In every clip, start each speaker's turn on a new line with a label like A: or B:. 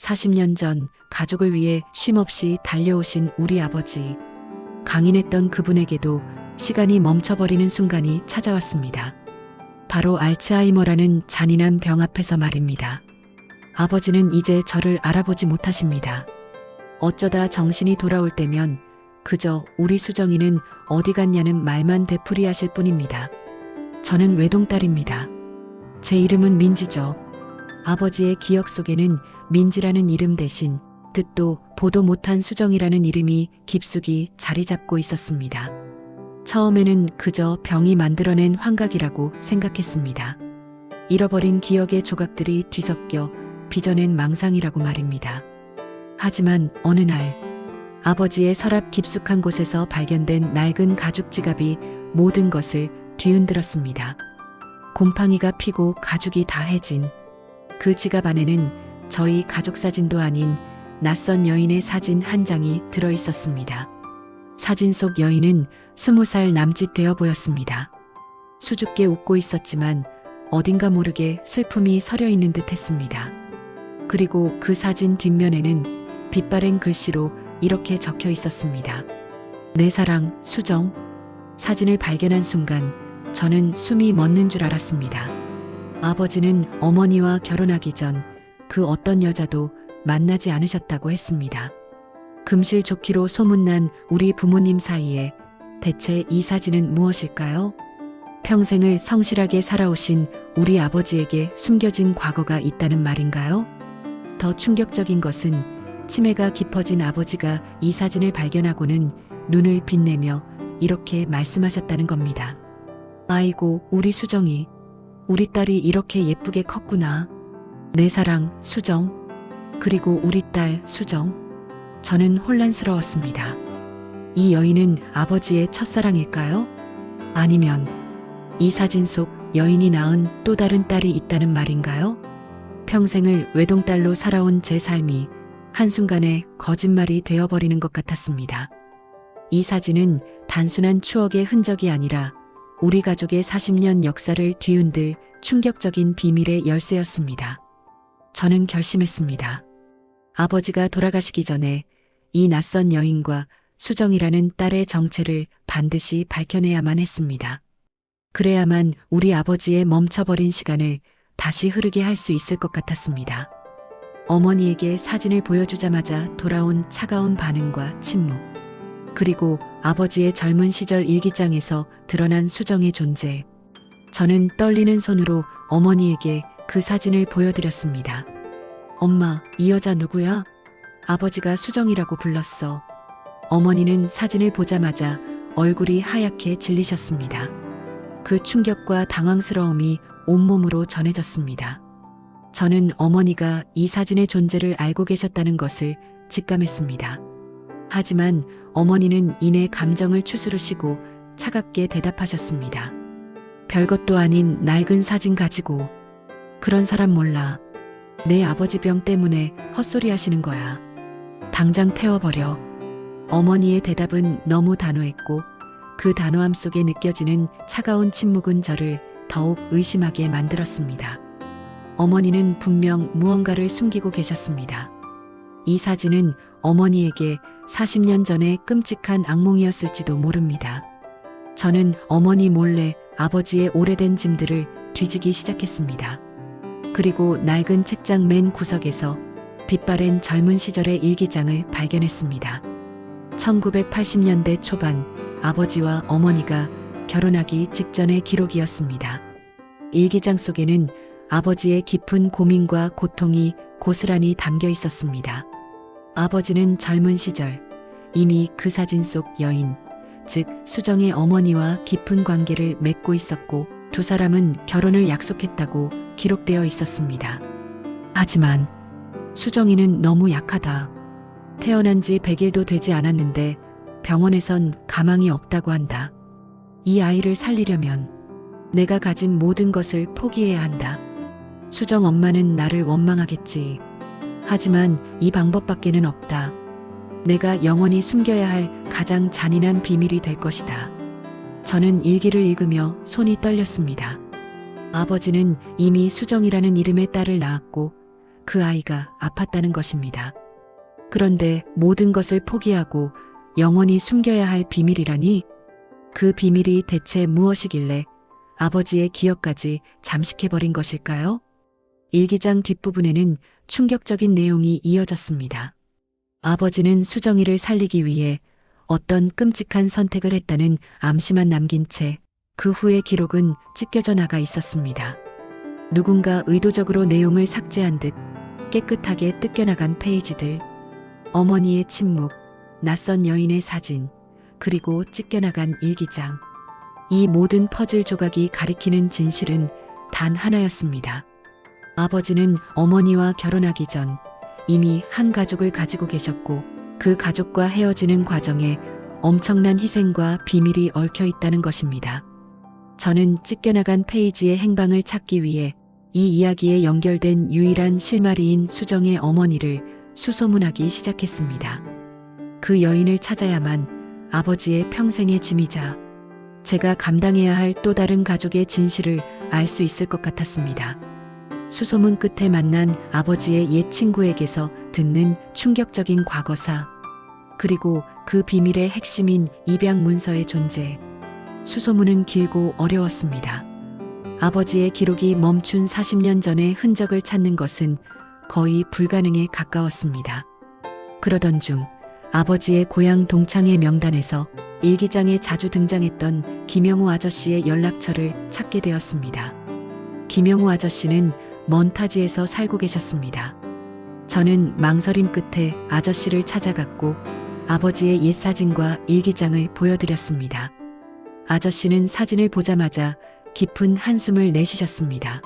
A: 40년 전 가족을 위해 쉼없이 달려오신 우리 아버지. 강인했던 그분에게도 시간이 멈춰버리는 순간이 찾아왔습니다. 바로 알츠하이머라는 잔인한 병 앞에서 말입니다. 아버지는 이제 저를 알아보지 못하십니다. 어쩌다 정신이 돌아올 때면 그저 우리 수정이는 어디 갔냐는 말만 되풀이하실 뿐입니다. 저는 외동딸입니다. 제 이름은 민지죠. 아버지의 기억 속에는 민지라는 이름 대신 듣도 보도 못한 수정이라는 이름이 깊숙이 자리 잡고 있었습니다. 처음에는 그저 병이 만들어낸 환각이라고 생각했습니다. 잃어버린 기억의 조각들이 뒤섞여 빚어낸 망상이라고 말입니다. 하지만 어느 날 아버지의 서랍 깊숙한 곳에서 발견된 낡은 가죽 지갑이 모든 것을 뒤흔들었습니다. 곰팡이가 피고 가죽이 다 해진 그 지갑 안에는 저희 가족 사진도 아닌 낯선 여인의 사진 한 장이 들어 있었습니다. 사진 속 여인은 20살 남짓 되어 보였습니다. 수줍게 웃고 있었지만 어딘가 모르게 슬픔이 서려 있는 듯 했습니다. 그리고 그 사진 뒷면에는 빛바랜 글씨로 이렇게 적혀 있었습니다. 내 사랑, 수정. 사진을 발견한 순간 저는 숨이 멎는 줄 알았습니다. 아버지는 어머니와 결혼하기 전 그 어떤 여자도 만나지 않으셨다고 했습니다. 금실 좋기로 소문난 우리 부모님 사이에 대체 이 사진은 무엇일까요? 평생을 성실하게 살아오신 우리 아버지에게 숨겨진 과거가 있다는 말인가요? 더 충격적인 것은 치매가 깊어진 아버지가 이 사진을 발견하고는 눈을 빛내며 이렇게 말씀하셨다는 겁니다. 아이고, 우리 수정이. 우리 딸이 이렇게 예쁘게 컸구나. 내 사랑, 수정. 그리고 우리 딸, 수정. 저는 혼란스러웠습니다. 이 여인은 아버지의 첫사랑일까요? 아니면 이 사진 속 여인이 낳은 또 다른 딸이 있다는 말인가요? 평생을 외동딸로 살아온 제 삶이 한순간에 거짓말이 되어버리는 것 같았습니다. 이 사진은 단순한 추억의 흔적이 아니라 우리 가족의 40년 역사를 뒤흔들 충격적인 비밀의 열쇠였습니다. 저는 결심했습니다. 아버지가 돌아가시기 전에 이 낯선 여인과 수정이라는 딸의 정체를 반드시 밝혀내야만 했습니다. 그래야만 우리 아버지의 멈춰버린 시간을 다시 흐르게 할 수 있을 것 같았습니다. 어머니에게 사진을 보여주자마자 돌아온 차가운 반응과 침묵. 그리고 아버지의 젊은 시절 일기장에서 드러난 수정의 존재. 저는 떨리는 손으로 어머니에게 그 사진을 보여드렸습니다. 엄마, 이 여자 누구야? 아버지가 수정이라고 불렀어. 어머니는 사진을 보자마자 얼굴이 하얗게 질리셨습니다. 그 충격과 당황스러움이 온몸으로 전해졌습니다. 저는 어머니가 이 사진의 존재를 알고 계셨다는 것을 직감했습니다. 하지만 어머니는 이내 감정을 추스르시고 차갑게 대답하셨습니다. 별것도 아닌 낡은 사진 가지고. 그런 사람 몰라. 내 아버지 병 때문에 헛소리 하시는 거야. 당장 태워버려. 어머니의 대답은 너무 단호했고 그 단호함 속에 느껴지는 차가운 침묵은 저를 더욱 의심하게 만들었습니다. 어머니는 분명 무언가를 숨기고 계셨습니다. 이 사진은 어머니에게 40년 전의 끔찍한 악몽이었을지도 모릅니다. 저는 어머니 몰래 아버지의 오래된 짐들을 뒤지기 시작했습니다. 그리고 낡은 책장 맨 구석에서 빛바랜 젊은 시절의 일기장을 발견했습니다. 1980년대 초반 아버지와 어머니가 결혼하기 직전의 기록이었습니다. 일기장 속에는 아버지의 깊은 고민과 고통이 고스란히 담겨 있었습니다. 아버지는 젊은 시절 이미 그 사진 속 여인, 즉 수정의 어머니와 깊은 관계를 맺고 있었고 두 사람은 결혼을 약속했다고 기록되어 있었습니다. 하지만 수정이는 너무 약하다. 태어난 지 100일도 되지 않았는데 병원에선 가망이 없다고 한다. 이 아이를 살리려면 내가 가진 모든 것을 포기해야 한다. 수정 엄마는 나를 원망하겠지. 하지만 이 방법밖에는 없다. 내가 영원히 숨겨야 할 가장 잔인한 비밀이 될 것이다. 저는 일기를 읽으며 손이 떨렸습니다. 아버지는 이미 수정이라는 이름의 딸을 낳았고 그 아이가 아팠다는 것입니다. 그런데 모든 것을 포기하고 영원히 숨겨야 할 비밀이라니? 그 비밀이 대체 무엇이길래 아버지의 기억까지 잠식해버린 것일까요? 일기장 뒷부분에는 충격적인 내용이 이어졌습니다. 아버지는 수정이를 살리기 위해 어떤 끔찍한 선택을 했다는 암시만 남긴 채 그 후의 기록은 찢겨져 나가 있었습니다. 누군가 의도적으로 내용을 삭제한 듯 깨끗하게 뜯겨나간 페이지들, 어머니의 침묵, 낯선 여인의 사진, 그리고 찢겨나간 일기장. 이 모든 퍼즐 조각이 가리키는 진실은 단 하나였습니다. 아버지는 어머니와 결혼하기 전 이미 한 가족을 가지고 계셨고 그 가족과 헤어지는 과정에 엄청난 희생과 비밀이 얽혀 있다는 것입니다. 저는 찢겨나간 페이지의 행방을 찾기 위해 이 이야기에 연결된 유일한 실마리인 수정의 어머니를 수소문하기 시작했습니다. 그 여인을 찾아야만 아버지의 평생의 짐이자 제가 감당해야 할 또 다른 가족의 진실을 알 수 있을 것 같았습니다. 수소문 끝에 만난 아버지의 옛 친구에게서 듣는 충격적인 과거사, 그리고 그 비밀의 핵심인 입양 문서의 존재. 수소문은 길고 어려웠습니다. 아버지의 기록이 멈춘 40년 전의 흔적을 찾는 것은 거의 불가능에 가까웠습니다. 그러던 중 아버지의 고향 동창의 명단에서 일기장에 자주 등장했던 김영우 아저씨의 연락처를 찾게 되었습니다. 김영우 아저씨는 먼 타지에서 살고 계셨습니다. 저는 망설임 끝에 아저씨를 찾아갔고 아버지의 옛 사진과 일기장을 보여드렸습니다. 아저씨는 사진을 보자마자 깊은 한숨을 내쉬셨습니다.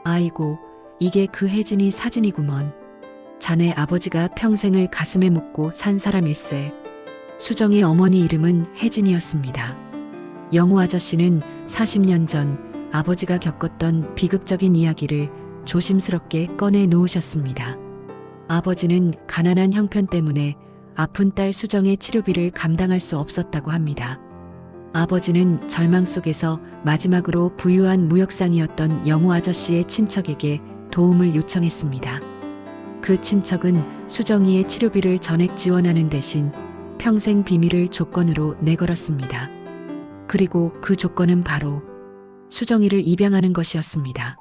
A: 아이고, 이게 그 혜진이 사진이구먼. 자네 아버지가 평생을 가슴에 묻고 산 사람일세. 수정의 어머니 이름은 혜진이었습니다. 영우 아저씨는 40년 전 아버지가 겪었던 비극적인 이야기를 조심스럽게 꺼내 놓으셨습니다. 아버지는 가난한 형편 때문에 아픈 딸 수정의 치료비를 감당할 수 없었다고 합니다. 아버지는 절망 속에서 마지막으로 부유한 무역상이었던 영우 아저씨의 친척에게 도움을 요청했습니다. 그 친척은 수정이의 치료비를 전액 지원하는 대신 평생 비밀을 조건으로 내걸었습니다. 그리고 그 조건은 바로 수정이를 입양하는 것이었습니다.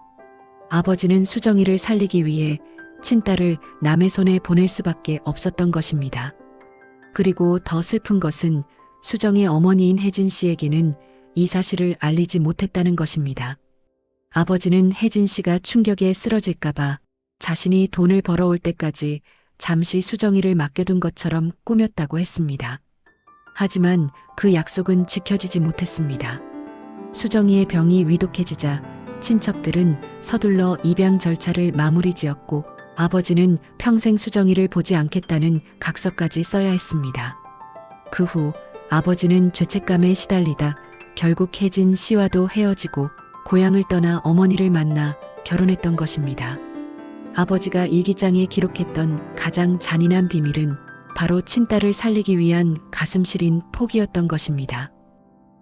A: 아버지는 수정이를 살리기 위해 친딸을 남의 손에 보낼 수밖에 없었던 것입니다. 그리고 더 슬픈 것은 수정의 어머니인 혜진 씨에게는 이 사실을 알리지 못했다는 것입니다. 아버지는 혜진 씨가 충격에 쓰러질까봐 자신이 돈을 벌어올 때까지 잠시 수정이를 맡겨둔 것처럼 꾸몄다고 했습니다. 하지만 그 약속은 지켜지지 못했습니다. 수정이의 병이 위독해지자 친척들은 서둘러 입양 절차를 마무리 지었고 아버지는 평생 수정이를 보지 않겠다는 각서까지 써야 했습니다. 그 후 아버지는 죄책감에 시달리다 결국 혜진 씨와도 헤어지고 고향을 떠나 어머니를 만나 결혼했던 것입니다. 아버지가 일기장에 기록했던 가장 잔인한 비밀은 바로 친딸을 살리기 위한 가슴 시린 포기였던 것입니다.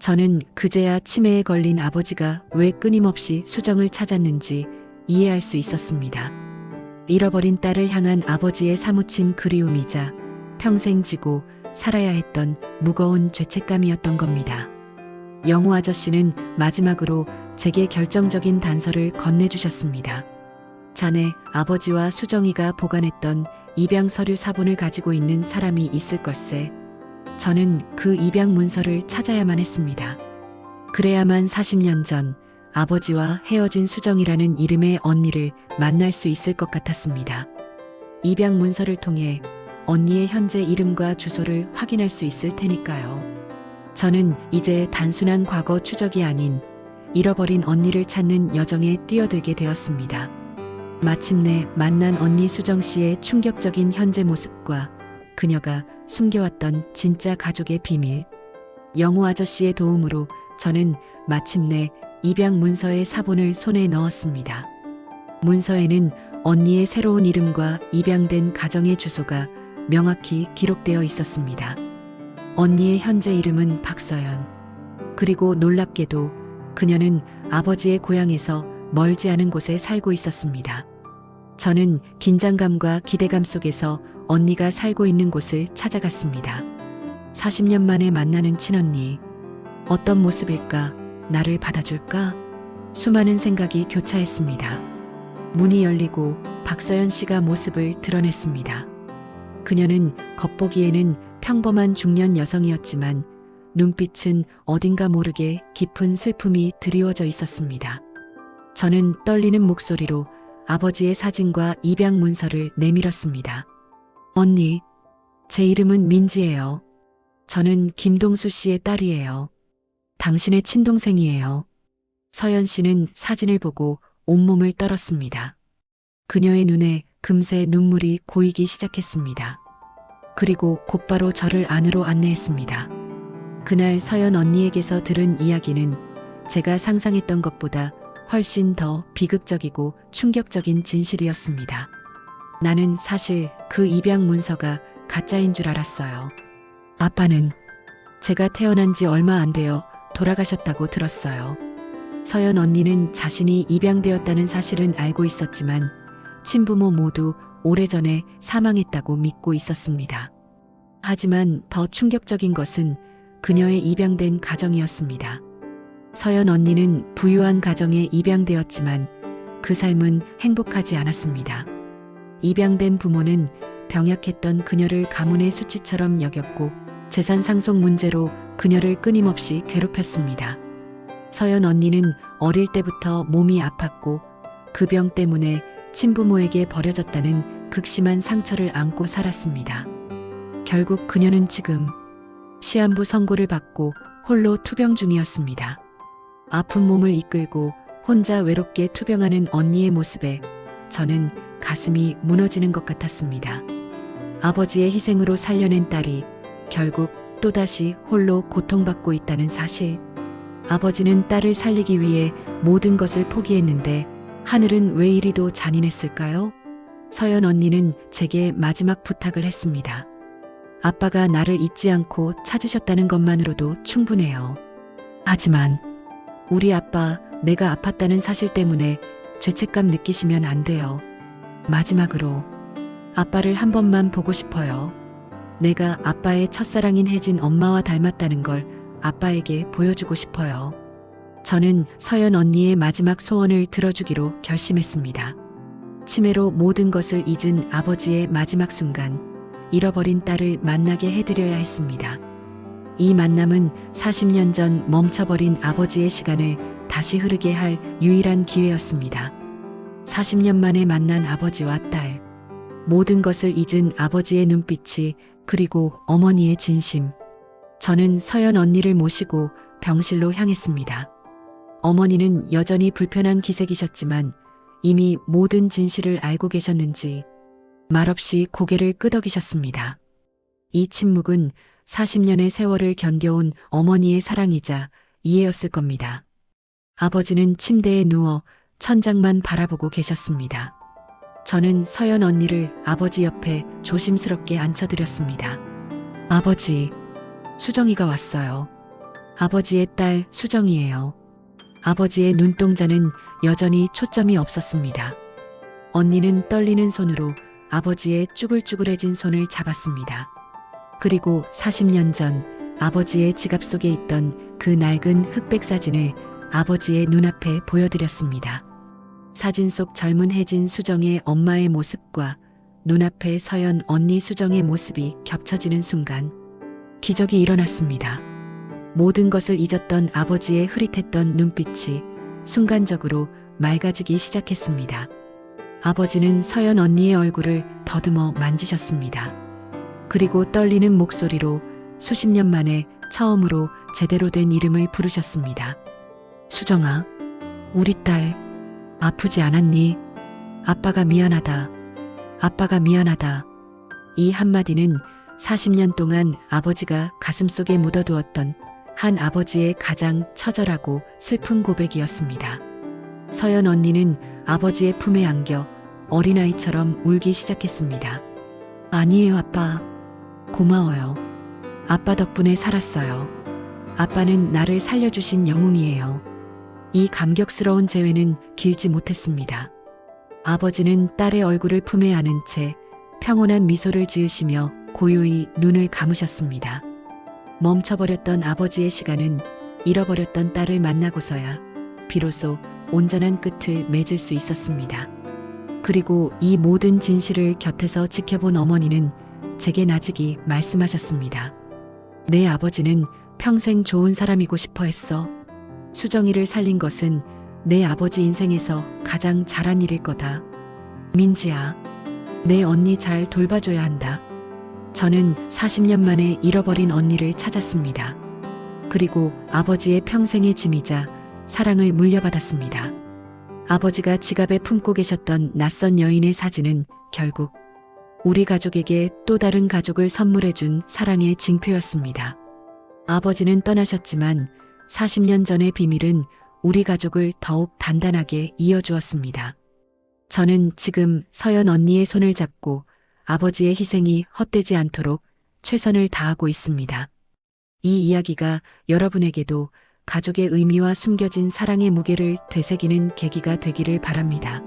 A: 저는 그제야 치매에 걸린 아버지가 왜 끊임없이 수정을 찾았는지 이해할 수 있었습니다. 잃어버린 딸을 향한 아버지의 사무친 그리움이자 평생 지고 살아야 했던 무거운 죄책감이었던 겁니다. 영우 아저씨는 마지막으로 제게 결정적인 단서를 건네주셨습니다. 자네 아버지와 수정이가 보관했던 입양 서류 사본을 가지고 있는 사람이 있을 걸세. 저는 그 입양 문서를 찾아야만 했습니다. 그래야만 40년 전 아버지와 헤어진 수정이라는 이름의 언니를 만날 수 있을 것 같았습니다. 입양 문서를 통해 언니의 현재 이름과 주소를 확인할 수 있을 테니까요. 저는 이제 단순한 과거 추적이 아닌 잃어버린 언니를 찾는 여정에 뛰어들게 되었습니다. 마침내 만난 언니 수정 씨의 충격적인 현재 모습과 그녀가 숨겨왔던 진짜 가족의 비밀. 영우 아저씨의 도움으로 저는 마침내 입양 문서의 사본을 손에 넣었습니다. 문서에는 언니의 새로운 이름과 입양된 가정의 주소가 명확히 기록되어 있었습니다. 언니의 현재 이름은 박서연. 그리고 놀랍게도 그녀는 아버지의 고향에서 멀지 않은 곳에 살고 있었습니다. 저는 긴장감과 기대감 속에서 언니가 살고 있는 곳을 찾아갔습니다. 40년 만에 만나는 친언니. 어떤 모습일까? 나를 받아줄까? 수많은 생각이 교차했습니다. 문이 열리고 박서연 씨가 모습을 드러냈습니다. 그녀는 겉보기에는 평범한 중년 여성이었지만 눈빛은 어딘가 모르게 깊은 슬픔이 드리워져 있었습니다. 저는 떨리는 목소리로 아버지의 사진과 입양 문서를 내밀었습니다. 언니, 제 이름은 민지예요. 저는 김동수 씨의 딸이에요. 당신의 친동생이에요. 서연 씨는 사진을 보고 온몸을 떨었습니다. 그녀의 눈에 금세 눈물이 고이기 시작했습니다. 그리고 곧바로 저를 안으로 안내했습니다. 그날 서연 언니에게서 들은 이야기는 제가 상상했던 것보다 훨씬 더 비극적이고 충격적인 진실이었습니다. 나는 사실 그 입양 문서가 가짜인 줄 알았어요. 아빠는 제가 태어난 지 얼마 안 되어 돌아가셨다고 들었어요. 서연 언니는 자신이 입양되었다는 사실은 알고 있었지만 친부모 모두 오래전에 사망했다고 믿고 있었습니다. 하지만 더 충격적인 것은 그녀의 입양된 가정이었습니다. 서연 언니는 부유한 가정에 입양되었지만 그 삶은 행복하지 않았습니다. 입양된 부모는 병약했던 그녀를 가문의 수치처럼 여겼고 재산 상속 문제로 그녀를 끊임없이 괴롭혔습니다. 서연 언니는 어릴 때부터 몸이 아팠고 그 병 때문에 친부모에게 버려졌다는 극심한 상처를 안고 살았습니다. 결국 그녀는 지금 시한부 선고를 받고 홀로 투병 중이었습니다. 아픈 몸을 이끌고 혼자 외롭게 투병하는 언니의 모습에 저는 가슴이 무너지는 것 같았습니다. 아버지의 희생으로 살려낸 딸이 결국 또다시 홀로 고통받고 있다는 사실. 아버지는 딸을 살리기 위해 모든 것을 포기했는데 하늘은 왜 이리도 잔인했을까요? 서연 언니는 제게 마지막 부탁을 했습니다. 아빠가 나를 잊지 않고 찾으셨다는 것만으로도 충분해요. 하지만 우리 아빠, 내가 아팠다는 사실 때문에 죄책감 느끼시면 안 돼요. 마지막으로 아빠를 한 번만 보고 싶어요. 내가 아빠의 첫사랑인 혜진 엄마와 닮았다는 걸 아빠에게 보여주고 싶어요. 저는 서연 언니의 마지막 소원을 들어주기로 결심했습니다. 치매로 모든 것을 잊은 아버지의 마지막 순간, 잃어버린 딸을 만나게 해드려야 했습니다. 이 만남은 40년 전 멈춰버린 아버지의 시간을 다시 흐르게 할 유일한 기회였습니다. 40년 만에 만난 아버지와 딸. 모든 것을 잊은 아버지의 눈빛이, 그리고 어머니의 진심. 저는 서연 언니를 모시고 병실로 향했습니다. 어머니는 여전히 불편한 기색이셨지만 이미 모든 진실을 알고 계셨는지 말없이 고개를 끄덕이셨습니다. 이 침묵은 40년의 세월을 견뎌온 어머니의 사랑이자 이해였을 겁니다. 아버지는 침대에 누워 천장만 바라보고 계셨습니다. 저는 서연 언니를 아버지 옆에 조심스럽게 앉혀드렸습니다. 아버지, 수정이가 왔어요. 아버지의 딸 수정이에요. 아버지의 눈동자는 여전히 초점이 없었습니다. 언니는 떨리는 손으로 아버지의 쭈글쭈글해진 손을 잡았습니다. 그리고 40년 전 아버지의 지갑 속에 있던 그 낡은 흑백 사진을 아버지의 눈앞에 보여드렸습니다. 사진 속 젊은 혜진 수정의 엄마의 모습과 눈앞에 서연 언니 수정의 모습이 겹쳐지는 순간 기적이 일어났습니다. 모든 것을 잊었던 아버지의 흐릿했던 눈빛이 순간적으로 맑아지기 시작했습니다. 아버지는 서연 언니의 얼굴을 더듬어 만지셨습니다. 그리고 떨리는 목소리로 수십 년 만에 처음으로 제대로 된 이름을 부르셨습니다. 수정아, 우리 딸, 아프지 않았니? 아빠가 미안하다. 아빠가 미안하다. 이 한마디는 40년 동안 아버지가 가슴속에 묻어두었던 한 아버지의 가장 처절하고 슬픈 고백이었습니다. 서연 언니는 아버지의 품에 안겨 어린아이처럼 울기 시작했습니다. 아니에요, 아빠. 고마워요. 아빠 덕분에 살았어요. 아빠는 나를 살려주신 영웅이에요. 이 감격스러운 재회는 길지 못했습니다. 아버지는 딸의 얼굴을 품에 안은 채 평온한 미소를 지으시며 고요히 눈을 감으셨습니다. 멈춰버렸던 아버지의 시간은 잃어버렸던 딸을 만나고서야 비로소 온전한 끝을 맺을 수 있었습니다. 그리고 이 모든 진실을 곁에서 지켜본 어머니는 제게 나직이 말씀하셨습니다. 내 아버지는 평생 좋은 사람이고 싶어 했어. 수정이를 살린 것은 내 아버지 인생에서 가장 잘한 일일 거다. 민지야, 내 언니 잘 돌봐줘야 한다. 저는 40년 만에 잃어버린 언니를 찾았습니다. 그리고 아버지의 평생의 짐이자 사랑을 물려받았습니다. 아버지가 지갑에 품고 계셨던 낯선 여인의 사진은 결국 우리 가족에게 또 다른 가족을 선물해준 사랑의 징표였습니다. 아버지는 떠나셨지만 40년 전의 비밀은 우리 가족을 더욱 단단하게 이어주었습니다. 저는 지금 서연 언니의 손을 잡고 아버지의 희생이 헛되지 않도록 최선을 다하고 있습니다. 이 이야기가 여러분에게도 가족의 의미와 숨겨진 사랑의 무게를 되새기는 계기가 되기를 바랍니다.